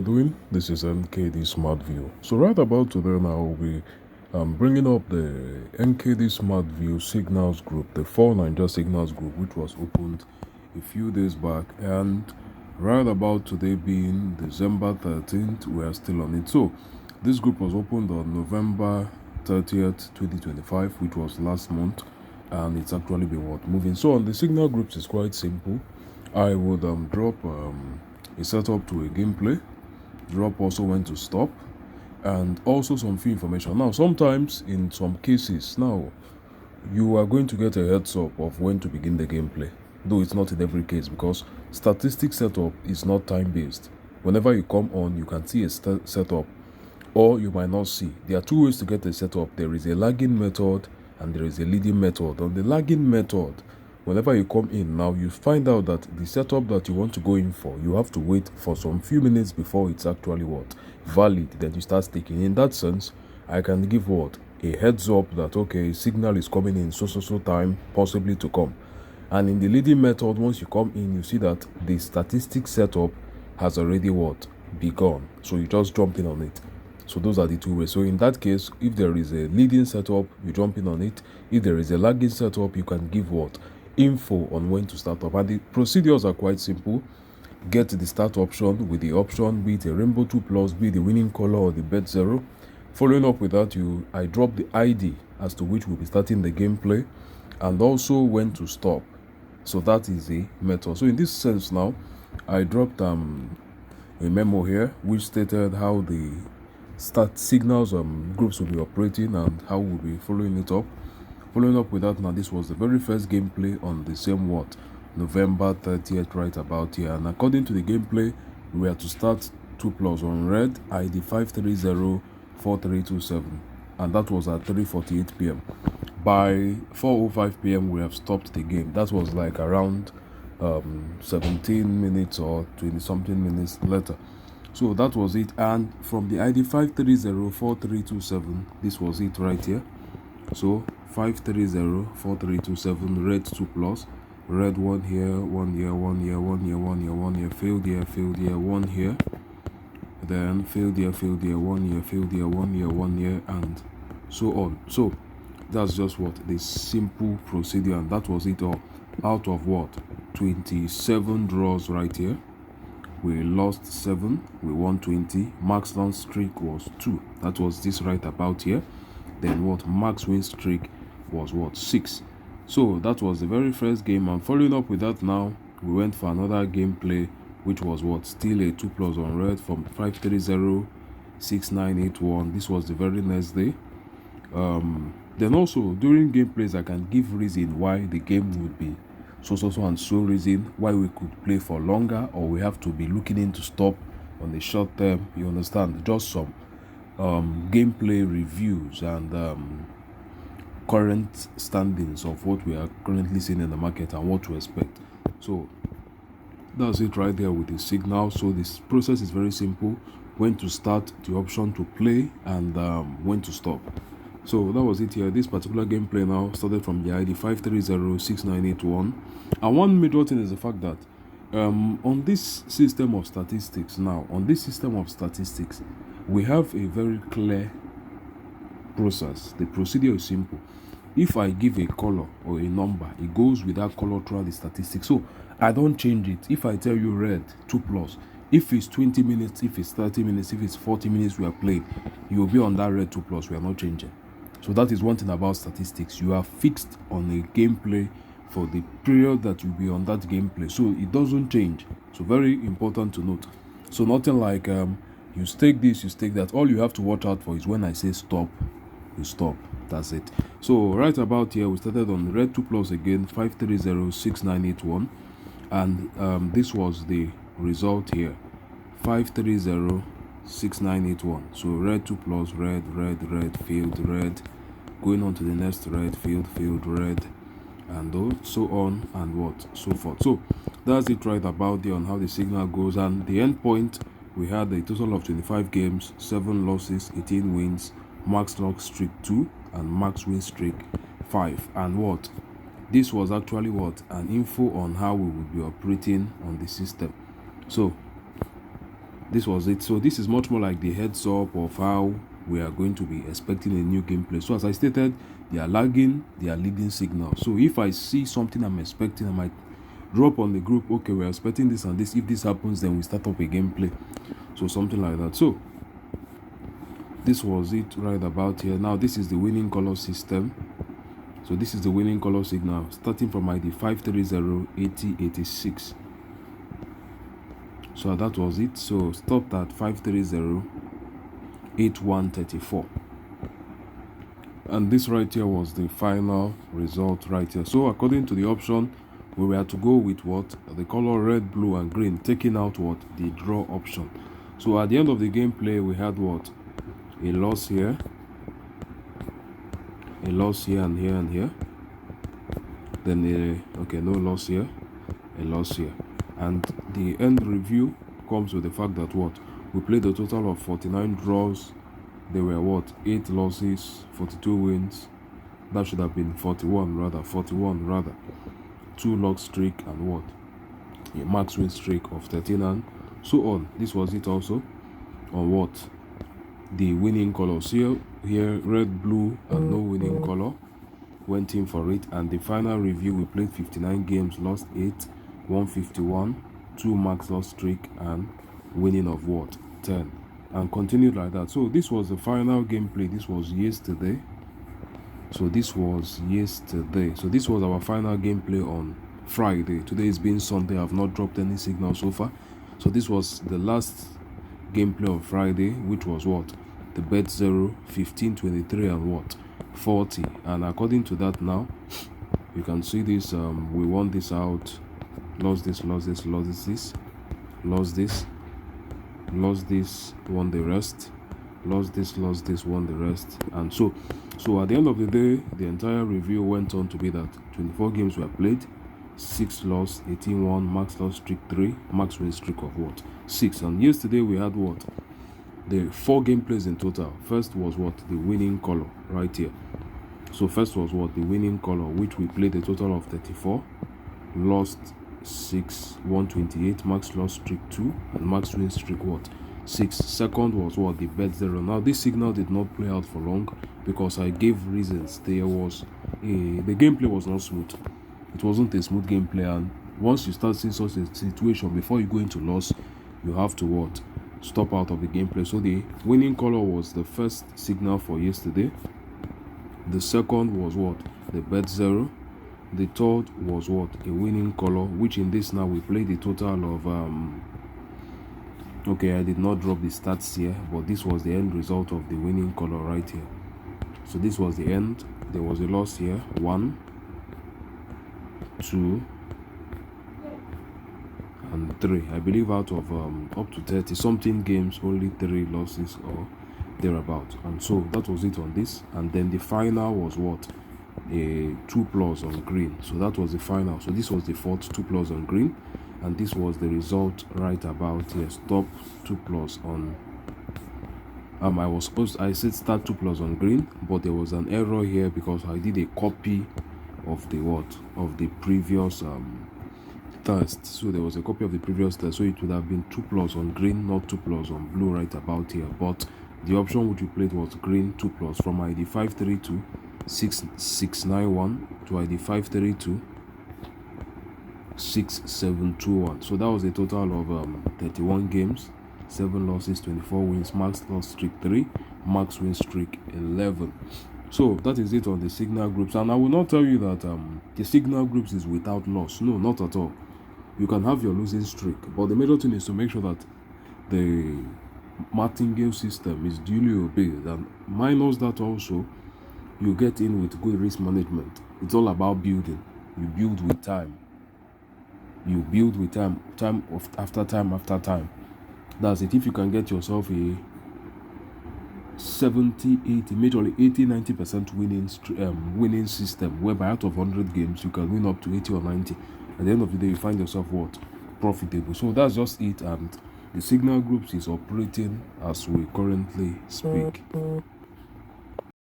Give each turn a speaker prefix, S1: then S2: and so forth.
S1: you're doing? This is NKD SMARTVIEW. So right about today now, I'll be bringing up the NKD SMARTVIEW Signals group, the 4 Ninja Signals group, which was opened a few days back. And right about today being December 13th, we are still on it. So this group was opened on November 30th, 2025, which was last month. And it's actually been moving. So on the signal groups, it's quite simple. I would drop a setup to a gameplay, drop also when to stop, and also some few information. Now sometimes in some cases now you are going to get a heads up of when to begin the gameplay, though it's not in every case because statistic setup is not time based. Whenever you come on, you can see a setup, or you might not see. There are two ways to get a setup. There is a lagging method and there is a leading method. On the lagging method, whenever you come in now, you find out that the setup that you want to go in for, you have to wait for some few minutes before it's actually valid. Then you start sticking. In that sense, I can give a heads up that okay, signal is coming in so time, possibly to come. And in the leading method, once you come in, you see that the statistic setup has already begun. So you just jump in on it. So those are the two ways. So in that case, if there is a leading setup, you jump in on it. If there is a lagging setup, you can give info on when to start up. And the procedures are quite simple. Get the start option with the option, be it a rainbow 2+, be it the winning color or the bet 0. Following up with that, I drop the ID as to which will be starting the gameplay, and also when to stop. So that is a method. So in this sense now, I dropped a memo here which stated how the start signals groups will be operating and how we'll be following it up. Following up with that, now this was the very first gameplay on the same November 30th, right about here. And according to the gameplay, we are to start 2+ on red, ID 5304327, and that was at 3:48 p.m. By 4:05 p.m. we have stopped the game. That was like around 17 minutes or 20 something minutes later. So that was it. And from the ID 5304327, this was it right here. So 5304327, red 2+, red 1 here, 1 here, 1 here, 1 here, 1 here, 1 here, failed here, 1 here, then failed here, 1 here, failed here, 1 here, 1 here, and so on. So that's just the simple procedure, and that was it all. Out of 27 draws right here, we lost 7, we won 20. Max down streak was 2. That was this right about here. Then max win streak was 6. So that was the very first game, and following up with that, now we went for another gameplay, which was still a 2+ on red from 5306981. This was the very next day. Then also during gameplays, I can give reason why the game would be so and so, reason why we could play for longer, or we have to be looking into stop on the short term. You understand? Just some gameplay reviews and current standings of what we are currently seeing in the market and what to expect. So that's it right there with the signal. So this process is very simple: when to start, the option to play, and when to stop. So that was it here. This particular gameplay now started from the ID 5306981, and one major thing is the fact that on this system of statistics we have a very clear process. The procedure is simple. If I give a color or a number, it goes with that color throughout the statistics. So I don't change it. If I tell you red 2+, if it's 20 minutes, if it's 30 minutes, if it's 40 minutes we are playing, you will be on that red 2+. We are not changing. So that is one thing about statistics. You are fixed on a gameplay for the period that you'll be on that gameplay, so it doesn't change. So very important to note. So nothing like you stake this, you stake that. All you have to watch out for is when I say stop, you stop. That's it. So right about here, we started on red 2+ again, 5306981, and this was the result here, 5306981. So red 2+, red, failed, red, going on to the next red, failed, red, and so on and so forth. So that's it right about there on how the signal goes. And the end point, we had a total of 25 games, 7 losses, 18 wins, max loss streak 2, and max win streak 5. And this was actually an info on how we would be operating on the system. So this was it. So this is much more like the heads up of how we are going to be expecting a new gameplay. So as I stated, they are lagging, they are leading signals. So if I see something I'm expecting, I might drop on the group, okay, we're expecting this and this. If this happens, then we start up a gameplay. So something like that. So this was it right about here. Now this is the winning color system. So this is the winning color signal starting from ID 5308086. So that was it. So stopped at 5308134. And this right here was the final result right here. So according to the option, we were to go with what? The color red, blue, and green, taking out what? The draw option. So at the end of the gameplay, we had what? A loss here, a loss here, and here, and here. Then okay, no loss here, a loss here. And the end review comes with the fact that what? We played a total of 49 draws. There were what? 8 losses, 42 wins. That should have been 41 rather. 2 loss streak and what? A max win streak of 13 and so on. This was it also on what? The winning colors here red, blue, and no winning color went in for it. And the final review, we played 59 games, lost 8, 151, 2 max loss streak, and winning of what? 10, and continued like that. So this was the final gameplay. This was yesterday. So this was our final gameplay on Friday. Today is being Sunday. I've not dropped any signal so far. So this was the last gameplay on Friday, which was what? The bet 0, 15, 23, and what? 40. And according to that, now you can see this. We won this out, lost this, won the rest, lost this, won the rest. And so at the end of the day, the entire review went on to be that 24 games were played, 6 loss, 18 won, max loss streak 3, max win streak of what? 6. And yesterday we had what? The 4 gameplays in total. First was what? The winning color right here. So first was what? The winning color, which we played a total of 34, lost 6, 128, max loss streak 2, and max win streak what? 6. Second was what? The bet 0. Now this signal did not play out for long because I gave reasons. The gameplay was not smooth. It wasn't a smooth gameplay, and once you start seeing such a situation, before you go into loss, you have to what? Stop out of the gameplay. So the winning color was the first signal for yesterday. The second was what? The bet 0. The third was what? A winning color, which in this now we played a total of okay, I did not drop the stats here, but this was the end result of the winning color right here. So this was the end. There was a loss here, 1, 2, and 3. I believe out of up to 30 something games, only 3 losses or thereabout. And so that was it on this. And then the final was what? A 2+ on green. So that was the final. So this was the fourth 2+ on green, and this was the result right about here. Stop 2+ on I said start 2+ on green, but there was an error here because I did a copy of the previous test. So there was a copy of the previous test, so it would have been 2+ on green, not 2+ on blue right about here. But the option which we played was green 2+ from ID 5326691 to ID 5326721. So that was a total of 31 games, 7 losses, 24 wins, max loss streak 3, max win streak 11. So that is it on the signal groups. And I will not tell you that the signal groups is without loss. No, not at all. You can have your losing streak, but the major thing is to make sure that the martingale system is duly obeyed. And minus that also, you get in with good risk management. It's all about building. You build with time. After time. That's it. If you can get yourself a 70, 80, majorly 80, 90% winning system, whereby out of 100 games you can win up to 80 or 90. At the end of the day, you find yourself what? Profitable. So that's just it, and the signal groups is operating as we currently speak.